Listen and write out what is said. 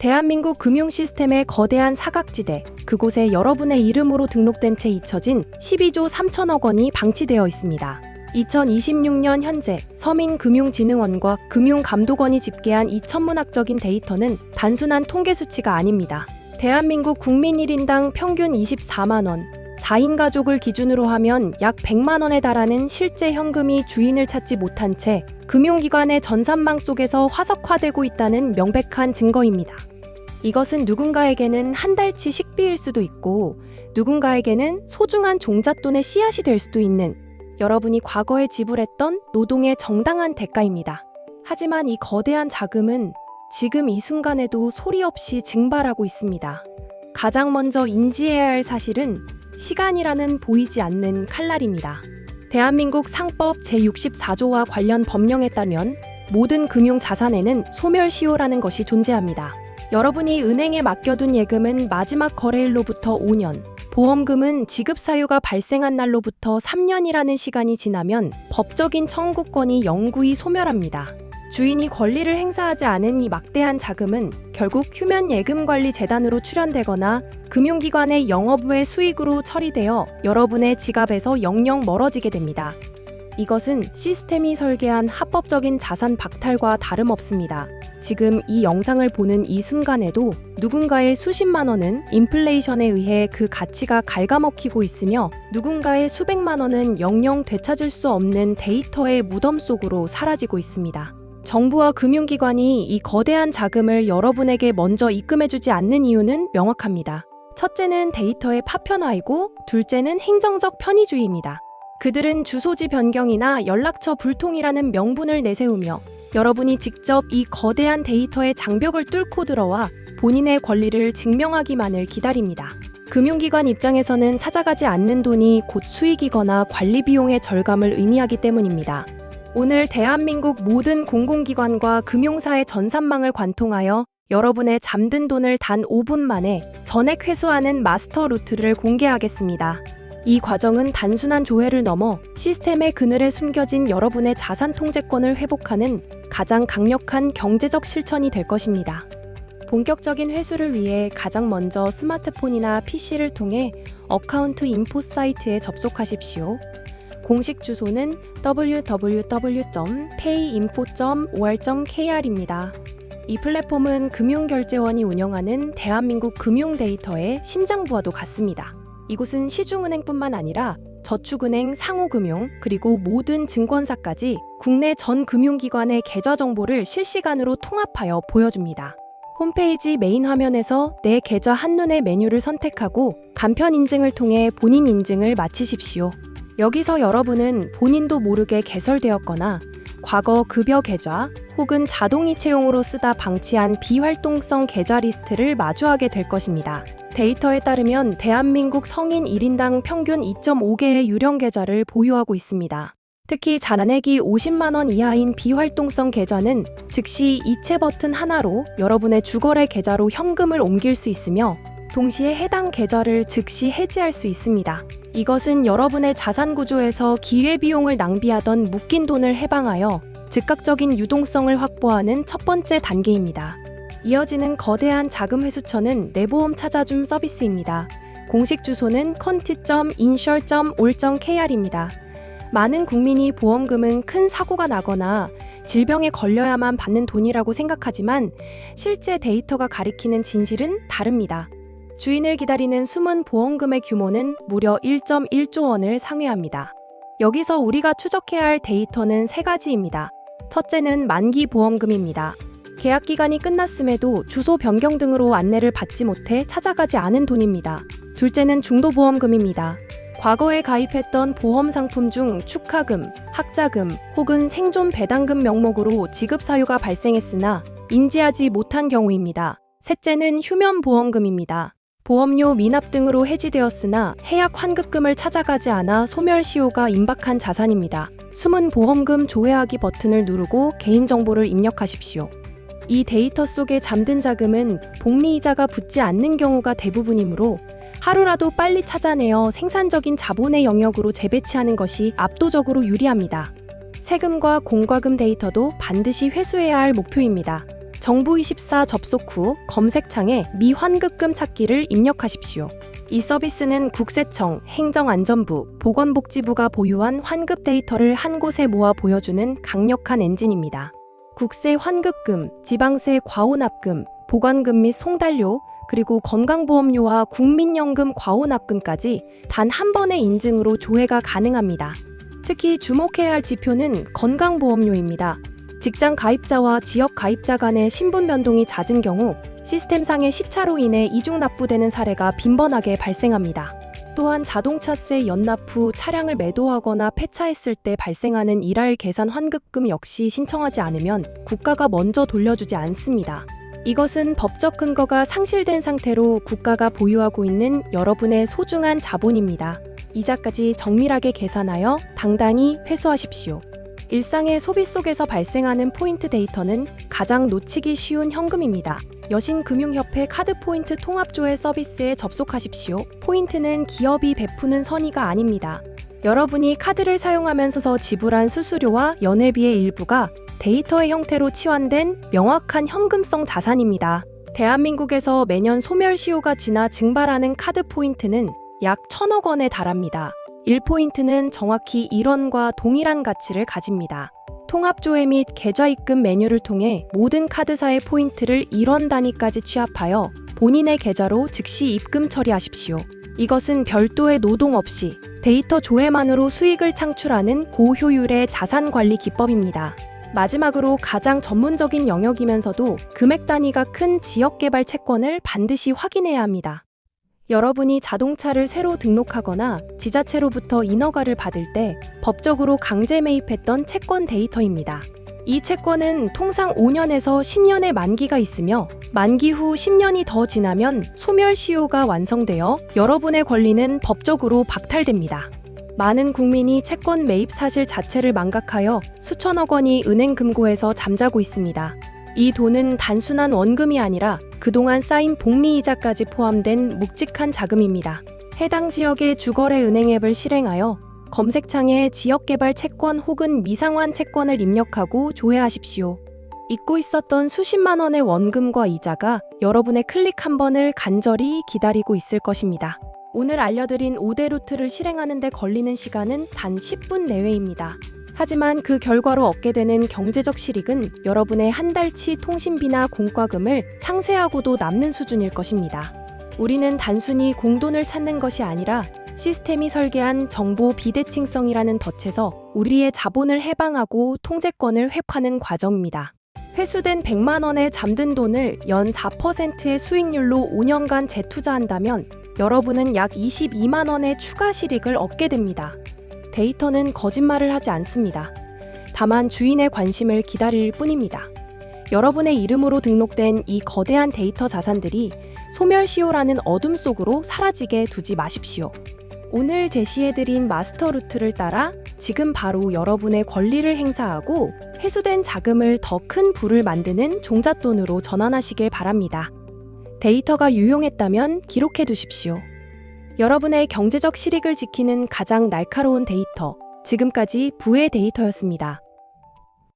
대한민국 금융 시스템의 거대한 사각지대, 그곳에 여러분의 이름으로 등록된 채 잊혀진 12조 3천억 원이 방치되어 있습니다. 2026년 현재 서민금융진흥원과 금융감독원이 집계한 이 천문학적인 데이터는 단순한 통계 수치가 아닙니다. 대한민국 국민 1인당 평균 24만 원, 4인 가족을 기준으로 하면 약 100만 원에 달하는 실제 현금이 주인을 찾지 못한 채 금융기관의 전산망 속에서 화석화되고 있다는 명백한 증거입니다. 이것은 누군가에게는 한 달치 식비일 수도 있고 누군가에게는 소중한 종잣돈의 씨앗이 될 수도 있는 여러분이 과거에 지불했던 노동의 정당한 대가입니다. 하지만 이 거대한 자금은 지금 이 순간에도 소리 없이 증발하고 있습니다. 가장 먼저 인지해야 할 사실은 시간이라는 보이지 않는 칼날입니다. 대한민국 상법 제64조와 관련 법령에 따르면 모든 금융 자산에는 소멸시효라는 것이 존재합니다. 여러분이 은행에 맡겨둔 예금은 마지막 거래일로부터 5년, 보험금은 지급 사유가 발생한 날로부터 3년이라는 시간이 지나면 법적인 청구권이 영구히 소멸합니다. 주인이 권리를 행사하지 않은 이 막대한 자금은 결국 휴면예금관리재단으로 출연되거나 금융기관의 영업 외 수익으로 처리되어 여러분의 지갑에서 영영 멀어지게 됩니다. 이것은 시스템이 설계한 합법적인 자산 박탈과 다름없습니다. 지금 이 영상을 보는 이 순간에도 누군가의 수십만 원은 인플레이션에 의해 그 가치가 갉아먹히고 있으며 누군가의 수백만 원은 영영 되찾을 수 없는 데이터의 무덤 속으로 사라지고 있습니다. 정부와 금융기관이 이 거대한 자금을 여러분에게 먼저 입금해주지 않는 이유는 명확합니다. 첫째는 데이터의 파편화이고 둘째는 행정적 편의주의입니다. 그들은 주소지 변경이나 연락처 불통이라는 명분을 내세우며 여러분이 직접 이 거대한 데이터의 장벽을 뚫고 들어와 본인의 권리를 증명하기만을 기다립니다. 금융기관 입장에서는 찾아가지 않는 돈이 곧 수익이거나 관리 비용의 절감을 의미하기 때문입니다. 오늘 대한민국 모든 공공기관과 금융사의 전산망을 관통하여 여러분의 잠든 돈을 단 5분 만에 전액 회수하는 마스터 루트를 공개하겠습니다. 이 과정은 단순한 조회를 넘어 시스템의 그늘에 숨겨진 여러분의 자산 통제권을 회복하는 가장 강력한 경제적 실천이 될 것입니다. 본격적인 회수를 위해 가장 먼저 스마트폰이나 PC를 통해 어카운트 인포 사이트에 접속하십시오. 공식 주소는 www.payinfo.or.kr입니다. 이 플랫폼은 금융결제원이 운영하는 대한민국 금융 데이터의 심장부와도 같습니다. 이곳은 시중은행뿐만 아니라 저축은행, 상호금융, 그리고 모든 증권사까지 국내 전 금융기관의 계좌 정보를 실시간으로 통합하여 보여줍니다. 홈페이지 메인 화면에서 내 계좌 한눈에 메뉴를 선택하고 간편 인증을 통해 본인 인증을 마치십시오. 여기서 여러분은 본인도 모르게 개설되었거나 과거 급여 계좌 혹은 자동이체용으로 쓰다 방치한 비활동성 계좌 리스트를 마주하게 될 것입니다. 데이터에 따르면 대한민국 성인 1인당 평균 2.5개의 유령 계좌를 보유하고 있습니다. 특히 잔액이 50만 원 이하인 비활동성 계좌는 즉시 이체 버튼 하나로 여러분의 주거래 계좌로 현금을 옮길 수 있으며 동시에 해당 계좌를 즉시 해지할 수 있습니다. 이것은 여러분의 자산 구조에서 기회비용을 낭비하던 묶인 돈을 해방하여 즉각적인 유동성을 확보하는 첫 번째 단계입니다. 이어지는 거대한 자금 회수처는 내보험 찾아줌 서비스입니다. 공식 주소는 conti.insure.or.kr입니다. 많은 국민이 보험금은 큰 사고가 나거나 질병에 걸려야만 받는 돈이라고 생각하지만 실제 데이터가 가리키는 진실은 다릅니다. 주인을 기다리는 숨은 보험금의 규모는 무려 1.1조 원을 상회합니다. 여기서 우리가 추적해야 할 데이터는 세 가지입니다. 첫째는 만기 보험금입니다. 계약 기간이 끝났음에도 주소 변경 등으로 안내를 받지 못해 찾아가지 않은 돈입니다. 둘째는 중도보험금입니다. 과거에 가입했던 보험 상품 중 축하금, 학자금 혹은 생존 배당금 명목으로 지급 사유가 발생했으나 인지하지 못한 경우입니다. 셋째는 휴면보험금입니다. 보험료 미납 등으로 해지되었으나 해약 환급금을 찾아가지 않아 소멸시효가 임박한 자산입니다. 숨은 보험금 조회하기 버튼을 누르고 개인정보를 입력하십시오. 이 데이터 속에 잠든 자금은 복리이자가 붙지 않는 경우가 대부분이므로 하루라도 빨리 찾아내어 생산적인 자본의 영역으로 재배치하는 것이 압도적으로 유리합니다. 세금과 공과금 데이터도 반드시 회수해야 할 목표입니다. 정부24 접속 후 검색창에 미환급금 찾기를 입력하십시오. 이 서비스는 국세청, 행정안전부, 보건복지부가 보유한 환급 데이터를 한 곳에 모아 보여주는 강력한 엔진입니다. 국세 환급금, 지방세 과호납금, 보건금 및 송달료, 그리고 건강보험료와 국민연금 과호납금까지 단 한 번의 인증으로 조회가 가능합니다. 특히 주목해야 할 지표는 건강보험료입니다. 직장 가입자와 지역 가입자 간의 신분 변동이 잦은 경우 시스템상의 시차로 인해 이중 납부되는 사례가 빈번하게 발생합니다. 또한 자동차세 연납 후 차량을 매도하거나 폐차했을 때 발생하는 일할 계산 환급금 역시 신청하지 않으면 국가가 먼저 돌려주지 않습니다. 이것은 법적 근거가 상실된 상태로 국가가 보유하고 있는 여러분의 소중한 자본입니다. 이자까지 정밀하게 계산하여 당당히 회수하십시오. 일상의 소비 속에서 발생하는 포인트 데이터는 가장 놓치기 쉬운 현금입니다. 여신금융협회 카드포인트 통합조회 서비스에 접속하십시오. 포인트는 기업이 베푸는 선의가 아닙니다. 여러분이 카드를 사용하면서 지불한 수수료와 연회비의 일부가 데이터의 형태로 치환된 명확한 현금성 자산입니다. 대한민국에서 매년 소멸시효가 지나 증발하는 카드 포인트는 약 1,000억 원에 달합니다. 1포인트는 정확히 1원과 동일한 가치를 가집니다. 통합조회 및 계좌입금 메뉴를 통해 모든 카드사의 포인트를 1원 단위까지 취합하여 본인의 계좌로 즉시 입금 처리하십시오. 이것은 별도의 노동 없이 데이터 조회만으로 수익을 창출하는 고효율의 자산관리 기법입니다. 마지막으로 가장 전문적인 영역이면서도 금액 단위가 큰 지역개발 채권을 반드시 확인해야 합니다. 여러분이 자동차를 새로 등록하거나 지자체로부터 인허가를 받을 때 법적으로 강제 매입했던 채권 데이터입니다. 이 채권은 통상 5년에서 10년의 만기가 있으며 만기 후 10년이 더 지나면 소멸시효가 완성되어 여러분의 권리는 법적으로 박탈됩니다. 많은 국민이 채권 매입 사실 자체를 망각하여 수천억 원이 은행 금고에서 잠자고 있습니다. 이 돈은 단순한 원금이 아니라 그동안 쌓인 복리이자까지 포함된 묵직한 자금입니다. 해당 지역의 주거래 은행 앱을 실행하여 검색창에 지역개발 채권 혹은 미상환 채권을 입력하고 조회하십시오. 잊고 있었던 수십만 원의 원금과 이자가 여러분의 클릭 한 번을 간절히 기다리고 있을 것입니다. 오늘 알려드린 5대 루트를 실행하는 데 걸리는 시간은 단 10분 내외입니다. 하지만 그 결과로 얻게 되는 경제적 실익은 여러분의 한 달치 통신비나 공과금을 상쇄하고도 남는 수준일 것입니다. 우리는 단순히 공돈을 찾는 것이 아니라 시스템이 설계한 정보 비대칭성이라는 덫에서 우리의 자본을 해방하고 통제권을 회복하는 과정입니다. 회수된 100만 원의 잠든 돈을 연 4%의 수익률로 5년간 재투자한다면 여러분은 약 22만 원의 추가 실익을 얻게 됩니다. 데이터는 거짓말을 하지 않습니다. 다만 주인의 관심을 기다릴 뿐입니다. 여러분의 이름으로 등록된 이 거대한 데이터 자산들이 소멸시효라는 어둠 속으로 사라지게 두지 마십시오. 오늘 제시해드린 마스터 루트를 따라 지금 바로 여러분의 권리를 행사하고 회수된 자금을 더 큰 부를 만드는 종잣돈으로 전환하시길 바랍니다. 데이터가 유용했다면 기록해 두십시오. 여러분의 경제적 실익을 지키는 가장 날카로운 데이터, 지금까지 부의 데이터였습니다.